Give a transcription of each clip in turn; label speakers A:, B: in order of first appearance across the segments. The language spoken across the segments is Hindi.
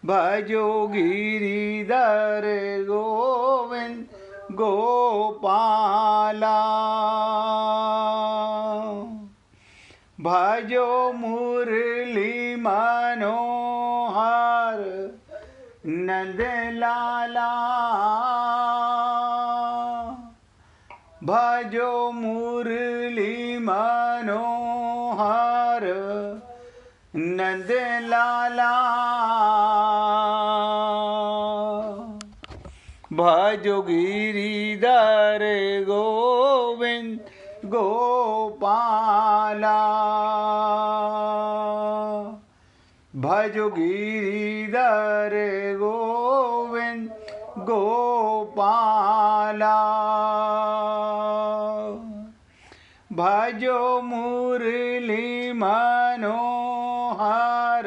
A: भजो गिरिधर गोविंद गोपाला। भजो मुरली मनोहर नंद लाला। भजो मुरली मनोहर नंद लाला। भजो गिरिधर गोविंद गोपाला। भजो गिरिधर गोविंद गोपाला। भजो मुरली मनोहर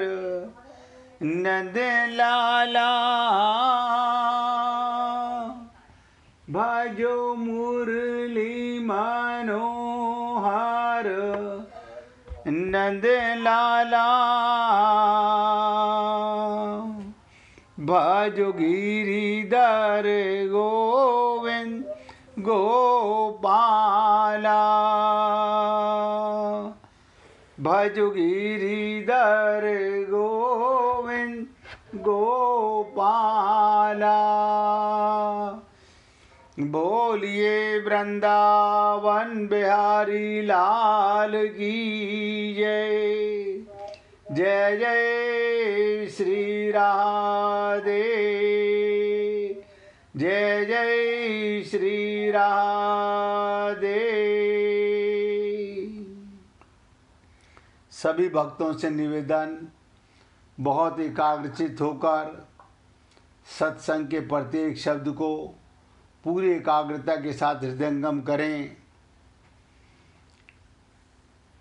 A: नंद लाला। भजो मुरली मनोहर नंद लाला। भजो गिरिधर गोविंद गोपाला। भजो गिरिधर गोविंद गोपाला। बोलिए वृंदावन बिहारी लाल की जय। जय जय श्री राधे। जय जय श्री राधे। सभी भक्तों से निवेदन, बहुत एकाग्रचित होकर सत्संग के प्रत्येक शब्द को पूरी एकाग्रता के साथ हृदयंगम करें।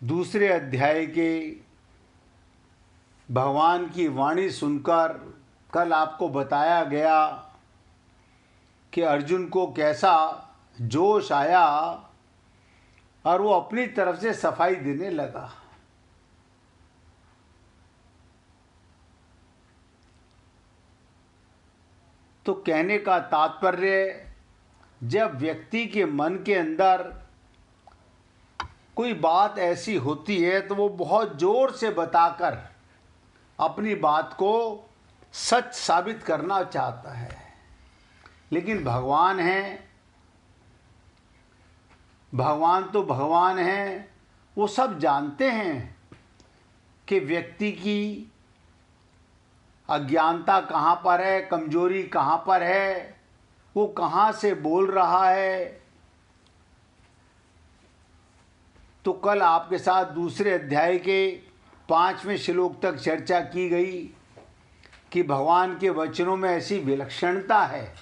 A: दूसरे अध्याय के भगवान की वाणी सुनकर कल आपको बताया गया कि अर्जुन को कैसा जोश आया और वो अपनी तरफ से सफाई देने लगा। तो कहने का तात्पर्य, जब व्यक्ति के मन के अंदर कोई बात ऐसी होती है तो वो बहुत जोर से बताकर अपनी बात को सच साबित करना चाहता है। लेकिन भगवान हैं, भगवान तो भगवान हैं, वो सब जानते हैं कि व्यक्ति की अज्ञानता कहाँ पर है, कमजोरी कहाँ पर है, वो कहाँ से बोल रहा है। तो कल आपके साथ दूसरे अध्याय के 5वें श्लोक तक चर्चा की गई कि भगवान के वचनों में ऐसी विलक्षणता है,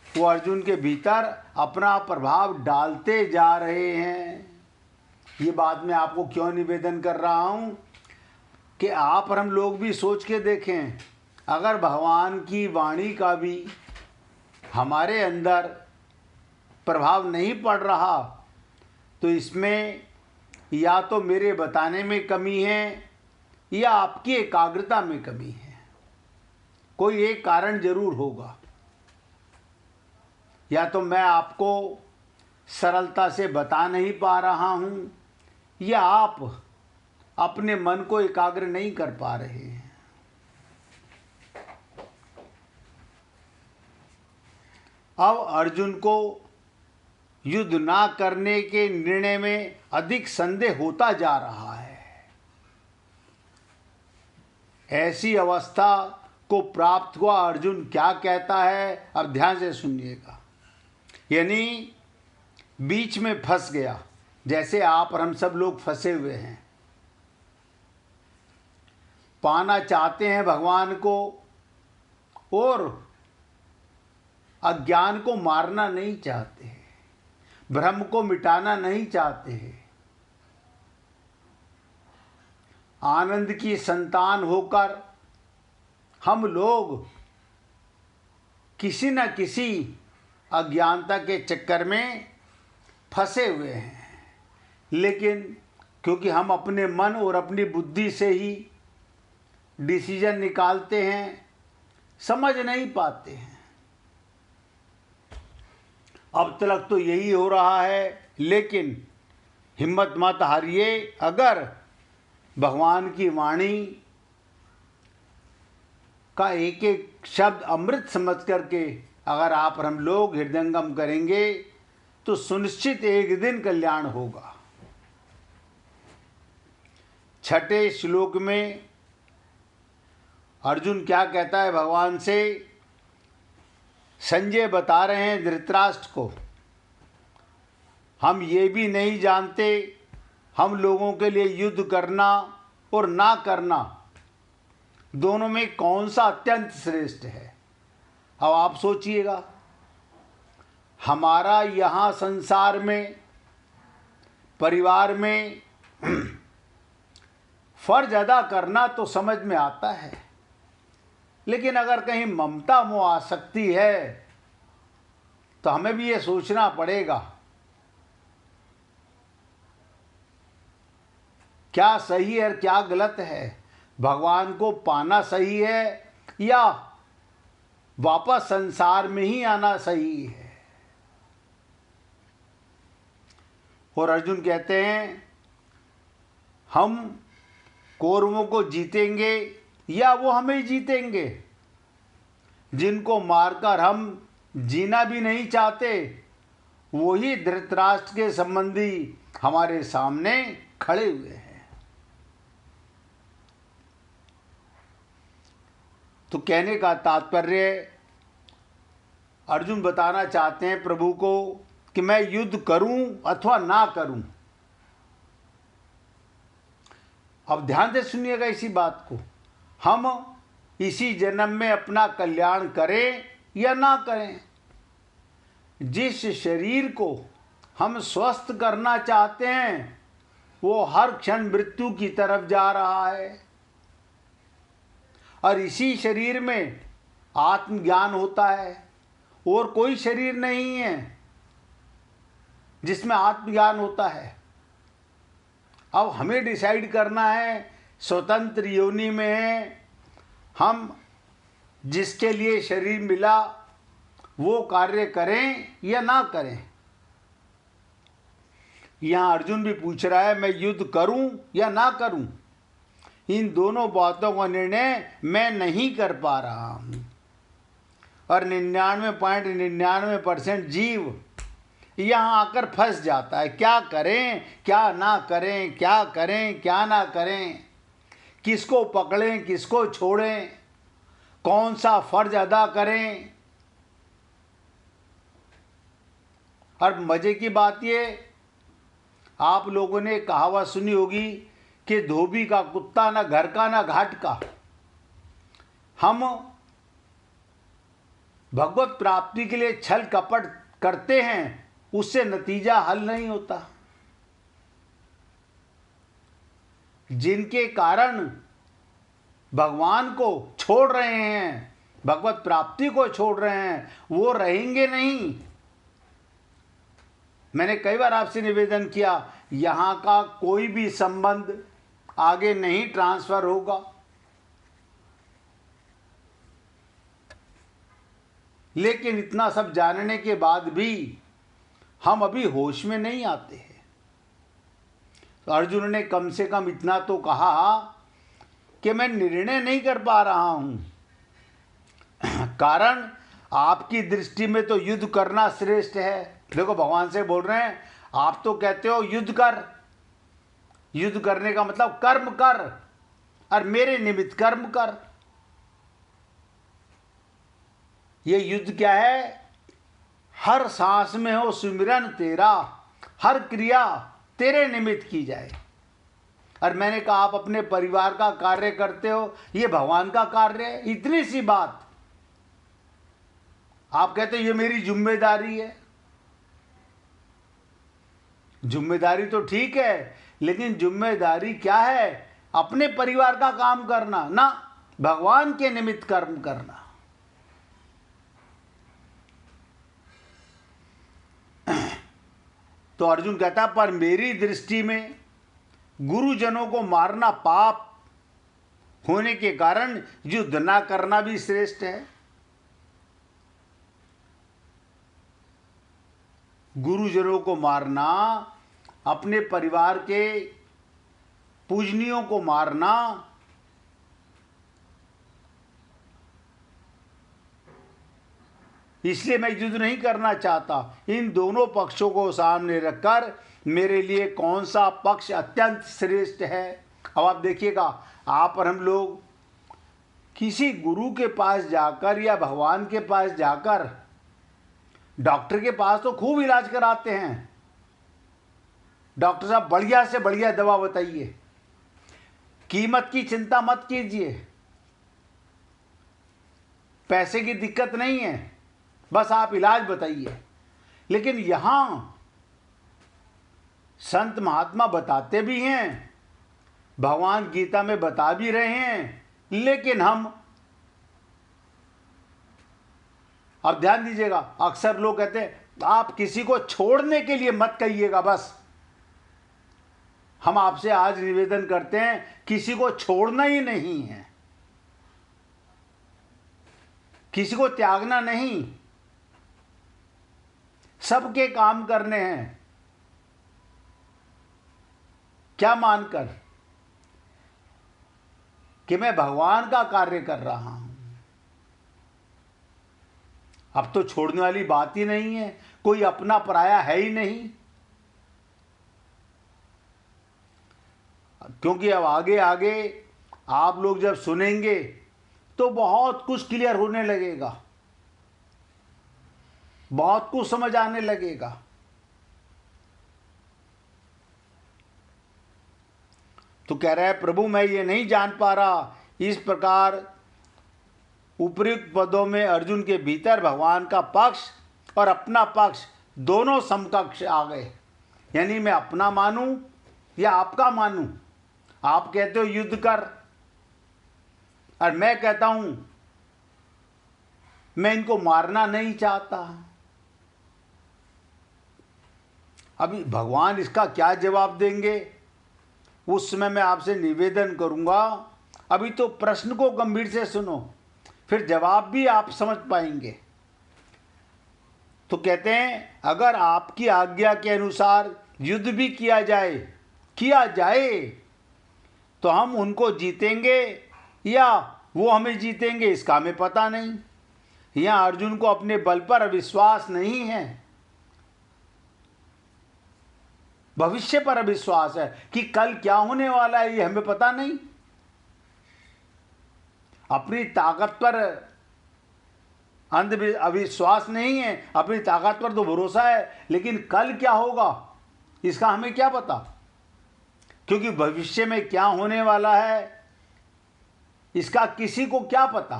A: वो अर्जुन के भीतर अपना प्रभाव डालते जा रहे हैं। ये बात मैं आपको क्यों निवेदन कर रहा हूँ कि आप और हम लोग भी सोच के देखें, अगर भगवान की वाणी का भी हमारे अंदर प्रभाव नहीं पड़ रहा तो इसमें या तो मेरे बताने में कमी है या आपकी एकाग्रता में कमी है। कोई एक कारण जरूर होगा। या तो मैं आपको सरलता से बता नहीं पा रहा हूँ या आप अपने मन को एकाग्र नहीं कर पा रहे हैं। अब अर्जुन को युद्ध ना करने के निर्णय में अधिक संदेह होता जा रहा है। ऐसी अवस्था को प्राप्त हुआ अर्जुन क्या कहता है, अब ध्यान से सुनिएगा। यानी बीच में फंस गया, जैसे आप और हम सब लोग फंसे हुए हैं। पाना चाहते हैं भगवान को और अज्ञान को मारना नहीं चाहते हैं, भ्रम को मिटाना नहीं चाहते हैं। आनंद की संतान होकर हम लोग किसी न किसी अज्ञानता के चक्कर में फंसे हुए हैं। लेकिन क्योंकि हम अपने मन और अपनी बुद्धि से ही डिसीजन निकालते हैं, समझ नहीं पाते हैं। अब तक तो यही हो रहा है, लेकिन हिम्मत मत हारिए। अगर भगवान की वाणी का एक एक शब्द अमृत समझ करके अगर आप और हम लोग हृदयंगम करेंगे तो सुनिश्चित एक दिन कल्याण होगा। छठे श्लोक में अर्जुन क्या कहता है भगवान से? संजय बता रहे हैं धृतराष्ट्र को, हम ये भी नहीं जानते हम लोगों के लिए युद्ध करना और ना करना दोनों में कौन सा अत्यंत श्रेष्ठ है। अब आप सोचिएगा, हमारा यहाँ संसार में, परिवार में फर्ज अदा करना तो समझ में आता है, लेकिन अगर कहीं ममता मोह आसक्ति है तो हमें भी ये सोचना पड़ेगा क्या सही है और क्या गलत है। भगवान को पाना सही है या वापस संसार में ही आना सही है। और अर्जुन कहते हैं हम कौरवों को जीतेंगे या वो हमें जीतेंगे। जिनको मारकर हम जीना भी नहीं चाहते वही धृतराष्ट्र के संबंधी हमारे सामने खड़े हुए हैं। तो कहने का तात्पर्य अर्जुन बताना चाहते हैं प्रभु को कि मैं युद्ध करूं अथवा ना करूं। अब ध्यान से सुनिएगा इसी बात को, हम इसी जन्म में अपना कल्याण करें या ना करें। जिस शरीर को हम स्वस्थ करना चाहते हैं वो हर क्षण मृत्यु की तरफ जा रहा है, और इसी शरीर में आत्मज्ञान होता है। और कोई शरीर नहीं है जिसमें आत्मज्ञान होता है। अब हमें डिसाइड करना है, स्वतंत्र योनि में है, हम जिसके लिए शरीर मिला वो कार्य करें या ना करें। यहाँ अर्जुन भी पूछ रहा है मैं युद्ध करूं या ना करूं। इन दोनों बातों का निर्णय मैं नहीं कर पा रहा हूं, और 99.99% जीव यहाँ आकर फंस जाता है। क्या करें क्या ना करें, क्या करें क्या ना करें, किसको पकड़ें किसको छोड़ें, कौन सा फर्ज अदा करें। और मजे की बात ये, आप लोगों ने कहावत सुनी होगी कि धोबी का कुत्ता ना घर का ना घाट का। हम भगवत प्राप्ति के लिए छल कपट करते हैं, उससे नतीजा हल नहीं होता। जिनके कारण भगवान को छोड़ रहे हैं, भगवत प्राप्ति को छोड़ रहे हैं, वो रहेंगे नहीं। मैंने कई बार आपसे निवेदन किया, यहाँ का कोई भी संबंध आगे नहीं ट्रांसफर होगा। लेकिन इतना सब जानने के बाद भी हम अभी होश में नहीं आते हैं। तो अर्जुन ने कम से कम इतना तो कहा कि मैं निर्णय नहीं कर पा रहा हूं। कारण आपकी दृष्टि में तो युद्ध करना श्रेष्ठ है। देखो भगवान से बोल रहे हैं, आप तो कहते हो युद्ध कर, युद्ध करने का मतलब कर्म कर, और मेरे निमित्त कर्म कर। ये युद्ध क्या है? हर सांस में हो सुमिरन तेरा, हर क्रिया तेरे निमित्त की जाए। और मैंने कहा आप अपने परिवार का कार्य करते हो, ये भगवान का कार्य है। इतनी सी बात आप कहते हो ये मेरी जिम्मेदारी है। जिम्मेदारी तो ठीक है, लेकिन जिम्मेदारी क्या है? अपने परिवार का काम करना, ना भगवान के निमित्त कर्म करना। तो अर्जुन कहता पर मेरी दृष्टि में गुरुजनों को मारना पाप होने के कारण युद्ध ना करना भी श्रेष्ठ है। गुरुजनों को मारना, अपने परिवार के पूजनियों को मारना, इसलिए मैं युद्ध नहीं करना चाहता। इन दोनों पक्षों को सामने रखकर मेरे लिए कौन सा पक्ष अत्यंत श्रेष्ठ है। अब आप देखिएगा, आप और हम लोग किसी गुरु के पास जाकर या भगवान के पास जाकर डॉक्टर के पास तो खूब इलाज कराते हैं। डॉक्टर साहब बढ़िया से बढ़िया दवा बताइए, कीमत की चिंता मत कीजिए, पैसे की दिक्कत नहीं है, बस आप इलाज बताइए। लेकिन यहाँ संत महात्मा बताते भी हैं, भगवान गीता में बता भी रहे हैं, लेकिन हम, अब ध्यान दीजिएगा, अक्सर लोग कहते हैं आप किसी को छोड़ने के लिए मत कहिएगा। बस हम आपसे आज निवेदन करते हैं, किसी को छोड़ना ही नहीं है, किसी को त्यागना नहीं, सबके काम करने हैं। क्या मानकर कि मैं भगवान का कार्य कर रहा हूं। अब तो छोड़ने वाली बात ही नहीं है, कोई अपना पराया है ही नहीं। क्योंकि अब आगे आगे आप लोग जब सुनेंगे तो बहुत कुछ क्लियर होने लगेगा, बहुत कुछ समझ आने लगेगा। तो कह रहा है, प्रभु मैं ये नहीं जान पा रहा। इस प्रकार उपयुक्त पदों में अर्जुन के भीतर भगवान का पक्ष और अपना पक्ष दोनों समकक्ष आ गए। यानी मैं अपना मानूं या आपका मानूं। आप कहते हो युद्ध कर, और मैं कहता हूं मैं इनको मारना नहीं चाहता। अभी भगवान इसका क्या जवाब देंगे, उस समय मैं आपसे निवेदन करूंगा। अभी तो प्रश्न को गंभीर से सुनो, फिर जवाब भी आप समझ पाएंगे। तो कहते हैं, अगर आपकी आज्ञा के अनुसार युद्ध भी किया जाए तो हम उनको जीतेंगे या वो हमें जीतेंगे, इसका हमें पता नहीं। यहाँ अर्जुन को अपने बल पर अविश्वास नहीं है, भविष्य पर अविश्वास है कि कल क्या होने वाला है ये हमें पता नहीं। अपनी ताकत पर अविश्वास नहीं है, अपनी ताकत पर तो भरोसा है, लेकिन कल क्या होगा इसका हमें क्या पता। क्योंकि भविष्य में क्या होने वाला है इसका किसी को क्या पता।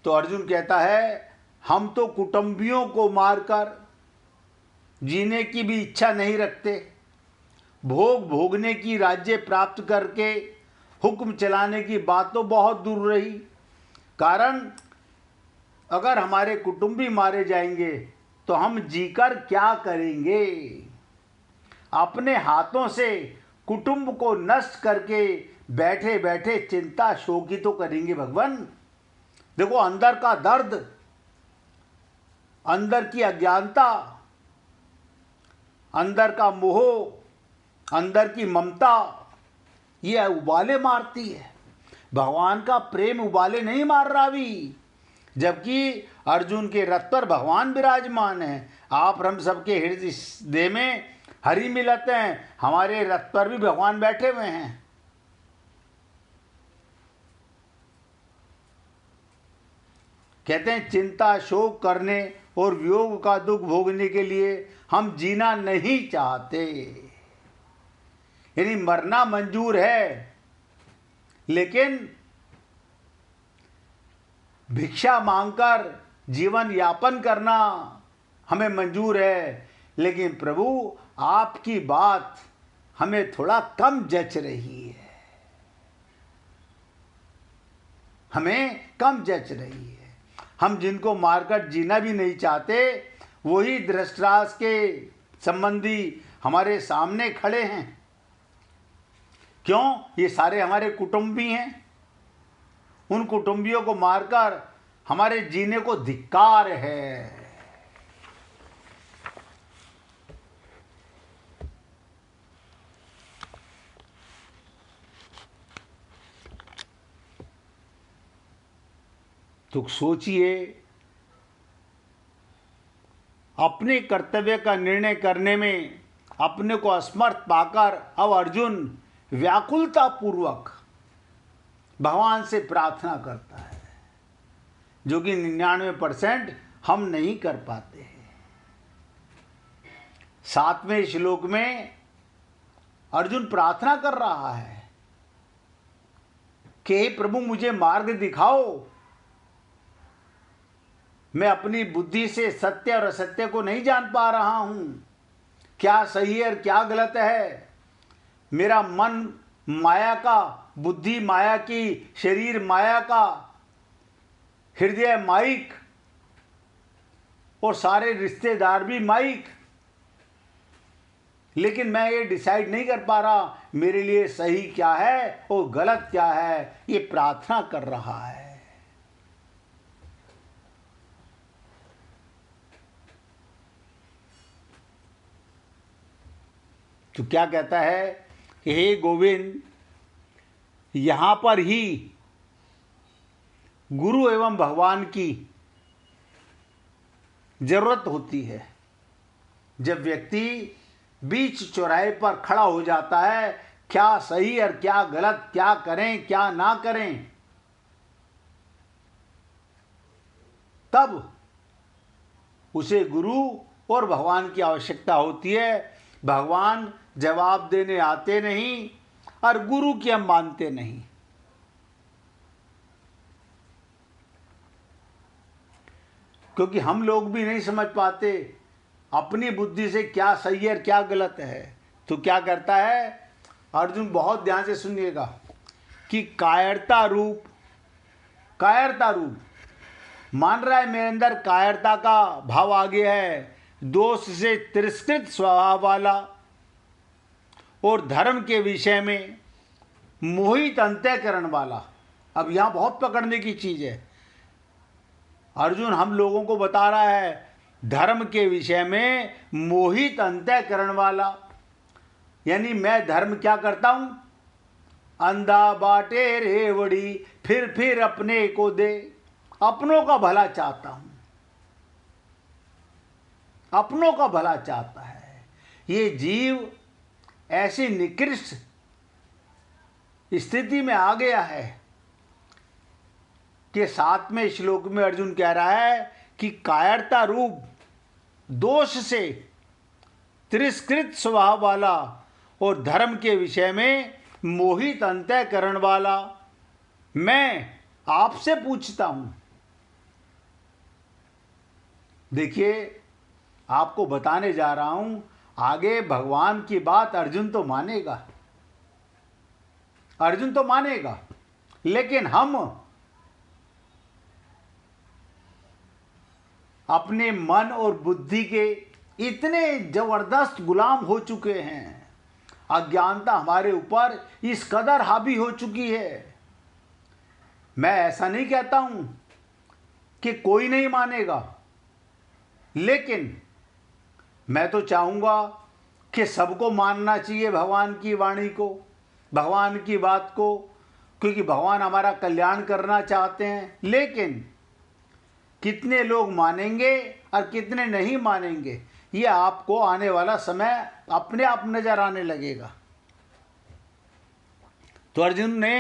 A: तो अर्जुन कहता है, हम तो कुटुंबियों को मारकर जीने की भी इच्छा नहीं रखते, भोगने की, राज्य प्राप्त करके हुक्म चलाने की बात तो बहुत दूर रही। कारण अगर हमारे कुटुंबी मारे जाएंगे तो हम जीकर क्या करेंगे। अपने हाथों से कुटुंब को नष्ट करके बैठे बैठे चिंता शोक ही तो करेंगे भगवान। देखो, अंदर का दर्द, अंदर की अज्ञानता, अंदर का मोह, अंदर की ममता, ये उबाले मारती है। भगवान का प्रेम उबाले नहीं मार रहा अभी, जबकि अर्जुन के रथ पर भगवान विराजमान है। आप हम सबके हृदय में हरि मिलत हैं, हमारे रथ पर भी भगवान बैठे हुए हैं। कहते हैं, चिंता शोक करने और वियोग का दुख भोगने के लिए हम जीना नहीं चाहते। यानी मरना मंजूर है, लेकिन भिक्षा मांगकर जीवन यापन करना हमें मंजूर है। लेकिन प्रभु, आपकी बात हमें थोड़ा कम जच रही है, हमें कम जच रही है। हम जिनको मारकर जीना भी नहीं चाहते, वही धृतराष्ट्र के संबंधी हमारे सामने खड़े हैं। क्यों? ये सारे हमारे कुटुंबी हैं। उन कुटुंबियों को मारकर हमारे जीने को धिक्कार है। तो सोचिए, अपने कर्तव्य का निर्णय करने में अपने को असमर्थ पाकर अब अर्जुन व्याकुलता पूर्वक भगवान से प्रार्थना करता है, जो कि 99% हम नहीं कर पाते हैं। 7वें श्लोक में अर्जुन प्रार्थना कर रहा है कि हे प्रभु, मुझे मार्ग दिखाओ। मैं अपनी बुद्धि से सत्य और असत्य को नहीं जान पा रहा हूं, क्या सही है और क्या गलत है। मेरा मन माया का, बुद्धि माया की, शरीर माया का, हृदय माइक और सारे रिश्तेदार भी माइक, लेकिन मैं ये डिसाइड नहीं कर पा रहा मेरे लिए सही क्या है और गलत क्या है। ये प्रार्थना कर रहा है। तो क्या कहता है कि हे गोविंद, यहां पर ही गुरु एवं भगवान की जरूरत होती है। जब व्यक्ति बीच चौराहे पर खड़ा हो जाता है, क्या सही और क्या गलत, क्या करें क्या ना करें, तब उसे गुरु और भगवान की आवश्यकता होती है। भगवान जवाब देने आते नहीं और गुरु की हम मानते नहीं। क्योंकि हम लोग भी नहीं समझ पाते अपनी बुद्धि से क्या सही है और क्या गलत है। तो क्या करता है अर्जुन, बहुत ध्यान से सुनिएगा, कि कायरता रूप मान रहा है मेरे अंदर कायरता का भाव आ गया है, दोष से तिरस्कृत स्वभाव वाला और धर्म के विषय में मोहित अंतःकरण वाला। अब यहां बहुत पकड़ने की चीज है। अर्जुन हम लोगों को बता रहा है धर्म के विषय में मोहित अंतःकरण वाला, यानी मैं धर्म क्या करता हूं, अंधा बाटे रेवड़ी फिर अपने को दे, अपनों का भला चाहता हूं, अपनों का भला चाहता है। ये जीव ऐसी निकृष्ट स्थिति में आ गया है कि 7वें श्लोक में अर्जुन कह रहा है कि कायरता रूप दोष से तिरस्कृत स्वभाव वाला और धर्म के विषय में मोहित अंतःकरण वाला मैं आपसे पूछता हूं। देखिए, आपको बताने जा रहा हूं, आगे भगवान की बात अर्जुन तो मानेगा, लेकिन हम अपने मन और बुद्धि के इतने जबरदस्त गुलाम हो चुके हैं, अज्ञानता हमारे ऊपर इस कदर हावी हो चुकी है। मैं ऐसा नहीं कहता हूं कि कोई नहीं मानेगा, लेकिन मैं तो चाहूंगा कि सबको मानना चाहिए भगवान की वाणी को, भगवान की बात को, क्योंकि भगवान हमारा कल्याण करना चाहते हैं। लेकिन कितने लोग मानेंगे और कितने नहीं मानेंगे, ये आपको आने वाला समय अपने आप नजर आने लगेगा। तो अर्जुन ने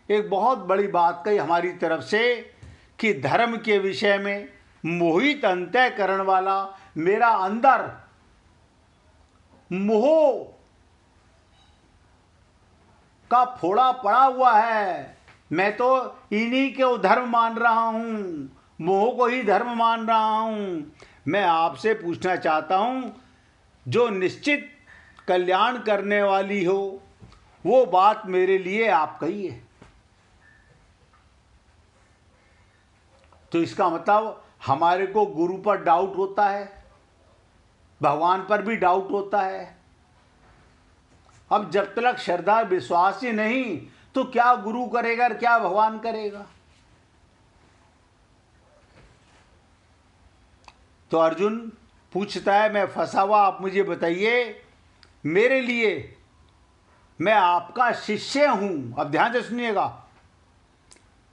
A: एक बहुत बड़ी बात कही हमारी तरफ से कि धर्म के विषय में मोहित अंतःकरण वाला मेरा अंदर मोह का फोड़ा पड़ा हुआ है। मैं तो इन्हीं को धर्म मान रहा हूं, मोह को ही धर्म मान रहा हूं। मैं आपसे पूछना चाहता हूं, जो निश्चित कल्याण करने वाली हो वो बात मेरे लिए आप कहिए। तो इसका मतलब हमारे को गुरु पर डाउट होता है, भगवान पर भी डाउट होता है। अब जब तक श्रद्धा विश्वास ही नहीं तो क्या गुरु करेगा और क्या भगवान करेगा। तो अर्जुन पूछता है, मैं फंसा हुआ, आप मुझे बताइए, मेरे लिए, मैं आपका शिष्य हूं। अब ध्यान से सुनिएगा,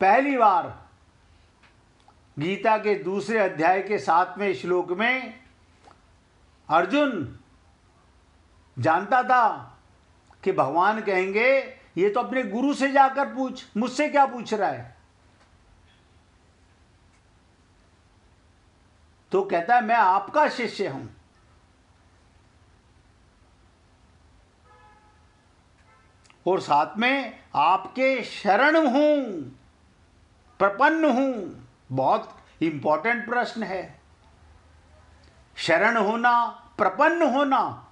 A: पहली बार गीता के दूसरे अध्याय के 7वें श्लोक में अर्जुन जानता था कि भगवान कहेंगे ये तो अपने गुरु से जाकर पूछ, मुझसे क्या पूछ रहा है। तो कहता है मैं आपका शिष्य हूं। और साथ में आपके शरण हूं, प्रपन्न हूं। बहुत इंपॉर्टेंट प्रश्न है। शरण होना, प्रपन्न होना,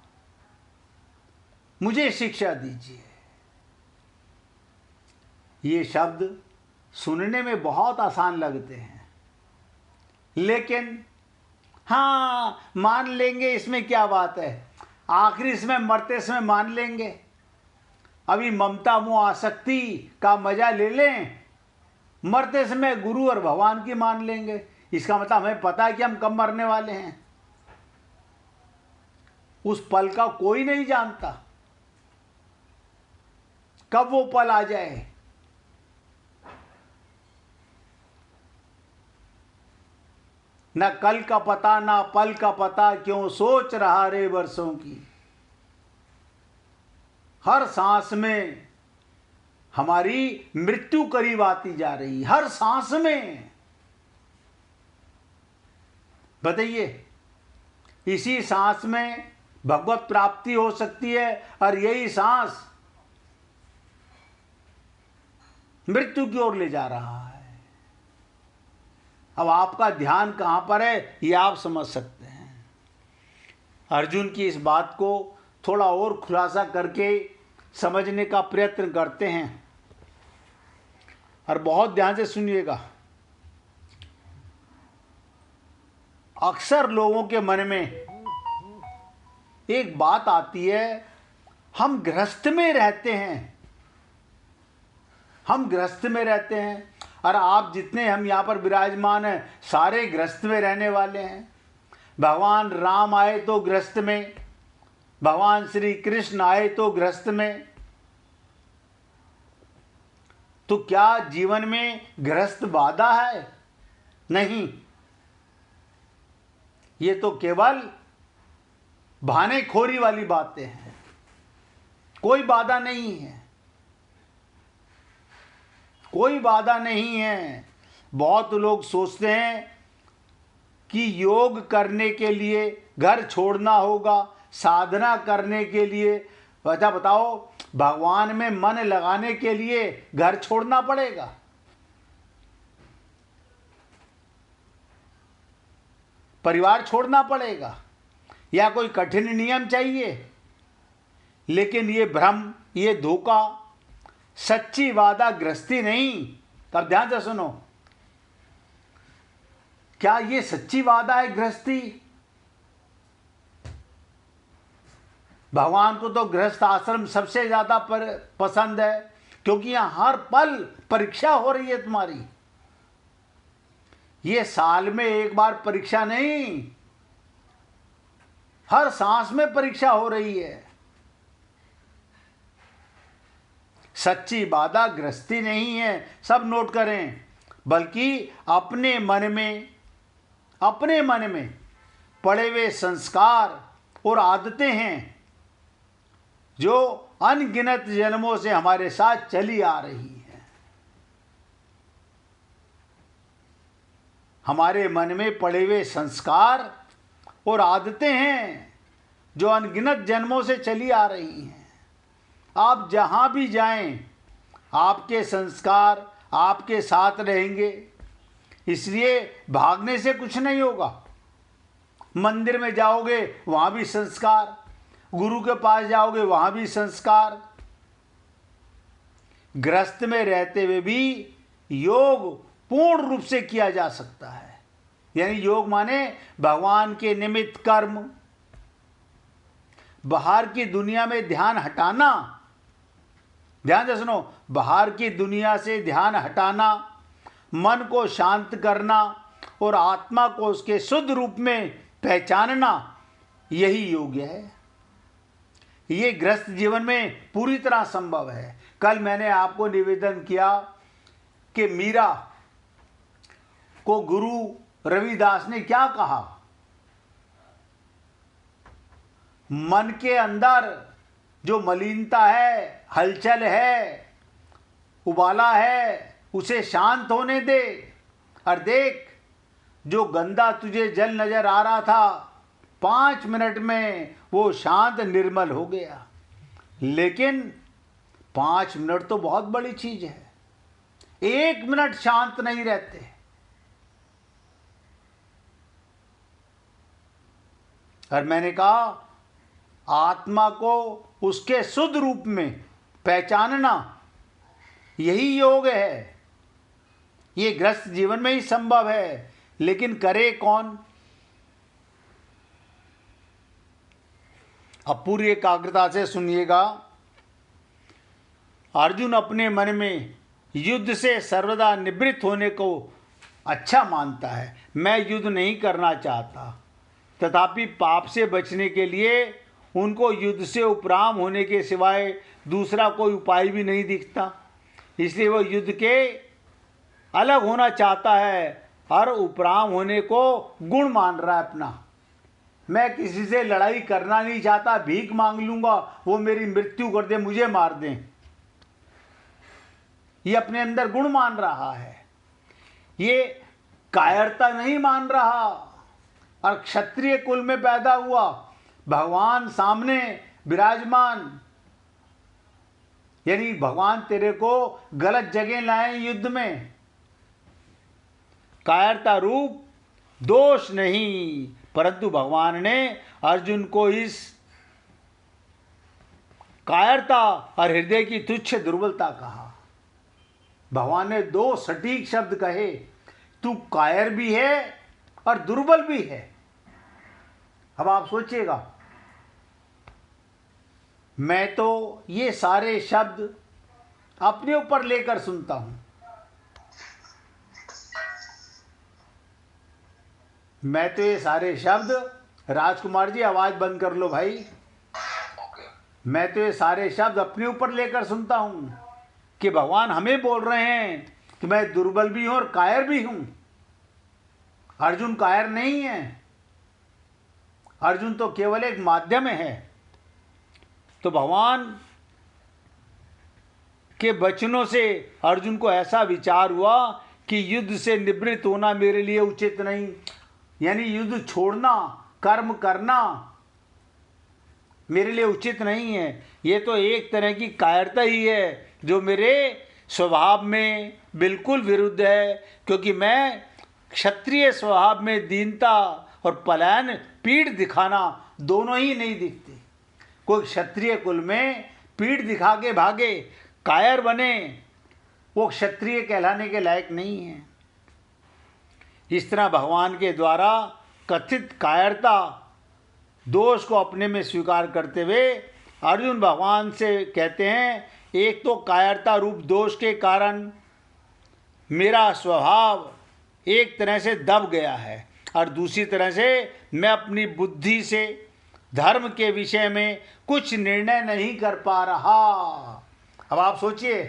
A: मुझे शिक्षा दीजिए। ये शब्द सुनने में बहुत आसान लगते हैं, लेकिन हाँ मान लेंगे, इसमें क्या बात है, आखिर इसमें मरते समय मान लेंगे, अभी ममता मोह आसक्ति का मजा ले लें, मरते समय गुरु और भगवान की मान लेंगे। इसका मतलब हमें पता है कि हम कब मरने वाले हैं। उस पल का कोई नहीं जानता कब वो पल आ जाए। न कल का पता ना पल का पता, क्यों सोच रहा रे वर्षों की। हर सांस में हमारी मृत्यु करीब आती जा रही, हर सांस में। बताइए, इसी सांस में भगवत प्राप्ति हो सकती है और यही सांस मृत्यु की ओर ले जा रहा है। अब आपका ध्यान कहां पर है ये आप समझ सकते हैं। अर्जुन की इस बात को थोड़ा और खुलासा करके समझने का प्रयत्न करते हैं, और बहुत ध्यान से सुनिएगा। अक्सर लोगों के मन में एक बात आती है, हम गृहस्थ में रहते हैं, हम गृहस्थ में रहते हैं, और आप जितने हम यहाँ पर विराजमान हैं सारे गृहस्थ में रहने वाले हैं। भगवान राम आए तो गृहस्थ में, भगवान श्री कृष्ण आए तो गृहस्थ में। तो क्या जीवन में गृहस्थ बाधा है? नहीं, ये तो केवल भानेखोरी वाली बातें हैं, कोई बाधा नहीं है, कोई बाधा नहीं है। बहुत लोग सोचते हैं कि योग करने के लिए घर छोड़ना होगा, साधना करने के लिए, वजह बताओ, भगवान में मन लगाने के लिए घर छोड़ना पड़ेगा? परिवार छोड़ना पड़ेगा या कोई कठिन नियम चाहिए? लेकिन ये भ्रम, ये धोखा, सच्ची वादा गृहस्थी नहीं। तब ध्यान से सुनो, क्या ये सच्ची वादा है गृहस्थी? भगवान को तो गृहस्थ आश्रम सबसे ज्यादा पसंद है, क्योंकि यहां हर पल परीक्षा हो रही है तुम्हारी। ये साल में एक बार परीक्षा नहीं, हर सांस में परीक्षा हो रही है। सच्ची वादा गृहस्थी नहीं है, सब नोट करें, बल्कि अपने मन में पड़े हुए संस्कार और आदतें हैं जो अनगिनत जन्मों से हमारे साथ चली आ रही है। हमारे मन में पड़े हुए संस्कार और आदतें हैं जो अनगिनत जन्मों से चली आ रही हैं। आप जहां भी जाएं, आपके संस्कार आपके साथ रहेंगे, इसलिए भागने से कुछ नहीं होगा। मंदिर में जाओगे वहां भी संस्कार, गुरु के पास जाओगे वहां भी संस्कार। गृहस्थ में रहते हुए भी योग पूर्ण रूप से किया जा सकता है। यानी योग माने भगवान के निमित्त कर्म, बाहर की दुनिया में ध्यान हटाना, ध्यान से सुनो, बाहर की दुनिया से ध्यान हटाना, मन को शांत करना और आत्मा को उसके शुद्ध रूप में पहचानना, यही योग है। ये गृहस्थ जीवन में पूरी तरह संभव है। कल मैंने आपको निवेदन किया कि मीरा को गुरु रविदास ने क्या कहा, मन के अंदर जो मलिनता है, हलचल है, उबाला है, उसे शांत होने दे। और देख, जो गंदा तुझे जल नजर आ रहा था, 5 मिनट में वो शांत निर्मल हो गया। लेकिन 5 मिनट तो बहुत बड़ी चीज है, 1 मिनट शांत नहीं रहते। और मैंने कहा, आत्मा को उसके शुद्ध रूप में पहचानना, यही योग है। ये गृहस्थ जीवन में ही संभव है, लेकिन करे कौन? अब पूरी एकाग्रता से सुनिएगा। अर्जुन अपने मन में युद्ध से सर्वदा निवृत्त होने को अच्छा मानता है। मैं युद्ध नहीं करना चाहता, तथापि पाप से बचने के लिए उनको युद्ध से उपराम होने के सिवाय दूसरा कोई उपाय भी नहीं दिखता। इसलिए वो युद्ध के अलग होना चाहता है और उपराम होने को गुण मान रहा है अपना। मैं किसी से लड़ाई करना नहीं चाहता, भीख मांग लूंगा, वो मेरी मृत्यु कर दे, मुझे मार दें, ये अपने अंदर गुण मान रहा है। ये कायरता नहीं मान रहा। और क्षत्रिय कुल में पैदा हुआ, भगवान सामने विराजमान, यानी भगवान तेरे को गलत जगह लाए युद्ध में। कायरता रूप दोष नहीं, परंतु भगवान ने अर्जुन को इस कायरता और हृदय की तुच्छ दुर्बलता कहा। भगवान ने 2 सटीक शब्द कहे, तू कायर भी है और दुर्बल भी है। अब आप सोचिएगा, मैं तो ये सारे शब्द अपने ऊपर लेकर सुनता हूं। मैं तो ये सारे शब्द, राजकुमार जी आवाज बंद कर लो भाई, मैं तो ये सारे शब्द अपने ऊपर लेकर सुनता हूं कि भगवान हमें बोल रहे हैं कि मैं दुर्बल भी हूं और कायर भी हूं। अर्जुन कायर नहीं है, अर्जुन तो केवल एक माध्यम है। तो भगवान के वचनों से अर्जुन को ऐसा विचार हुआ कि युद्ध से निवृत्त होना मेरे लिए उचित नहीं, यानी युद्ध छोड़ना, कर्म करना मेरे लिए उचित नहीं है। ये तो एक तरह की कायरता ही है जो मेरे स्वभाव में बिल्कुल विरुद्ध है, क्योंकि मैं क्षत्रिय स्वभाव में दीनता और पलायन, पीठ दिखाना दोनों ही नहीं दिखते। कोई क्षत्रिय कुल में पीठ दिखा के भागे, कायर बने, वो क्षत्रिय कहलाने के लायक नहीं है। इस तरह भगवान के द्वारा कथित कायरता, दोष को अपने में स्वीकार करते हुए अर्जुन भगवान से कहते हैं, एक तो कायरता रूप दोष के कारण मेरा स्वभाव एक तरह से दब गया है, और दूसरी तरह से मैं अपनी बुद्धि से धर्म के विषय में कुछ निर्णय नहीं कर पा रहा। अब आप सोचिए,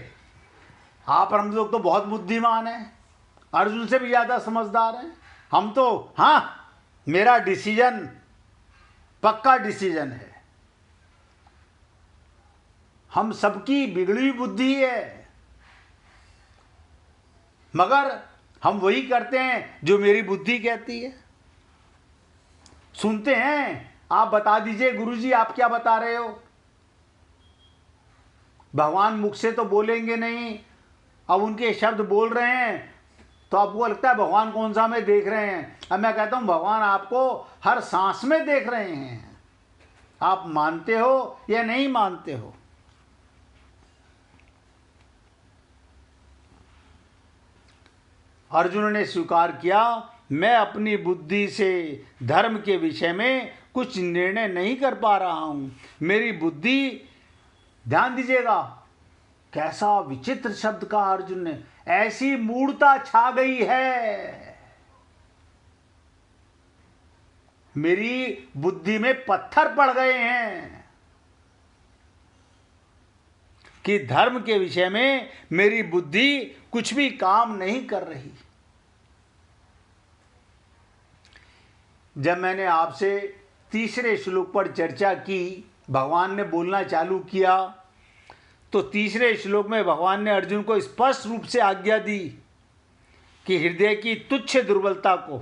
A: आप हम लोग तो बहुत बुद्धिमान हैं, अर्जुन से भी ज़्यादा समझदार हैं। हम तो, हाँ, मेरा डिसीजन पक्का डिसीजन है। हम सबकी बिगड़ी हुई बुद्धि है, मगर हम वही करते हैं जो मेरी बुद्धि कहती है। सुनते हैं, आप बता दीजिए गुरुजी आप क्या बता रहे हो। भगवान मुख से तो बोलेंगे नहीं, अब उनके शब्द बोल रहे हैं तो आपको लगता है भगवान कौन सा हमें देख रहे हैं। अब मैं कहता हूं भगवान आपको हर सांस में देख रहे हैं। आप मानते हो या नहीं मानते हो। अर्जुन ने स्वीकार किया मैं अपनी बुद्धि से धर्म के विषय में कुछ निर्णय नहीं कर पा रहा हूं। मेरी बुद्धि, ध्यान दीजिएगा कैसा विचित्र शब्द कहा अर्जुन ने, ऐसी मूढ़ता छा गई है, मेरी बुद्धि में पत्थर पड़ गए हैं कि धर्म के विषय में मेरी बुद्धि कुछ भी काम नहीं कर रही। जब मैंने आपसे तीसरे श्लोक पर चर्चा की, भगवान ने बोलना चालू किया, तो तीसरे श्लोक में भगवान ने अर्जुन को स्पष्ट रूप से आज्ञा दी कि हृदय की तुच्छ दुर्बलता को,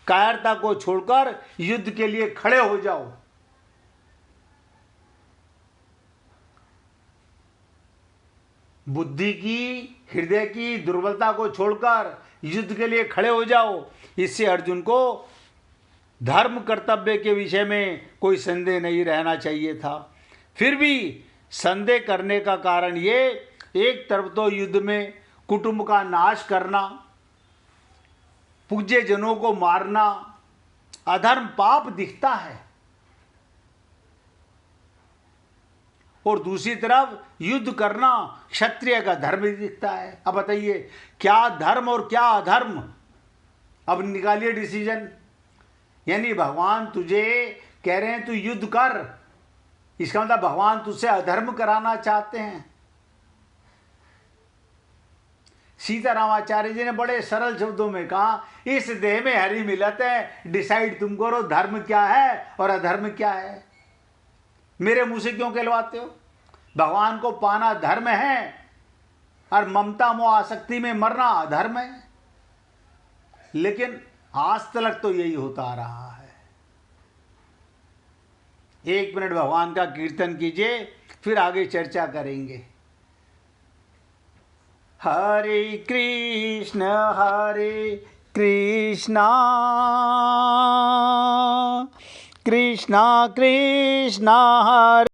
A: कायरता को छोड़कर युद्ध के लिए खड़े हो जाओ। बुद्धि की, हृदय की दुर्बलता को छोड़कर युद्ध के लिए खड़े हो जाओ। इससे अर्जुन को धर्म कर्तव्य के विषय में कोई संदेह नहीं रहना चाहिए था। फिर भी संदेह करने का कारण ये, एक तरफ तो युद्ध में कुटुंब का नाश करना, पूज्य जनों को मारना अधर्म पाप दिखता है, और दूसरी तरफ युद्ध करना क्षत्रिय का धर्म दिखता है। अब बताइए क्या धर्म और क्या अधर्म, अब निकालिए डिसीजन। यानी भगवान तुझे कह रहे हैं तू युद्ध कर, इसका मतलब भगवान तुझसे अधर्म कराना चाहते हैं। सीतारामाचार्य जी ने बड़े सरल शब्दों में कहा, इस देह में हरि मिलत है, डिसाइड तुम करो धर्म क्या है और अधर्म क्या है। मेरे मुंह से क्यों कहलवाते हो? भगवान को पाना धर्म है और ममता मोह आसक्ति में मरना अधर्म है। लेकिन आज तक तो यही होता आ रहा है। 1 मिनट भगवान का कीर्तन कीजिए, फिर आगे चर्चा करेंगे। हरे कृष्ण कृष्णा कृष्णा कृष्णा हरे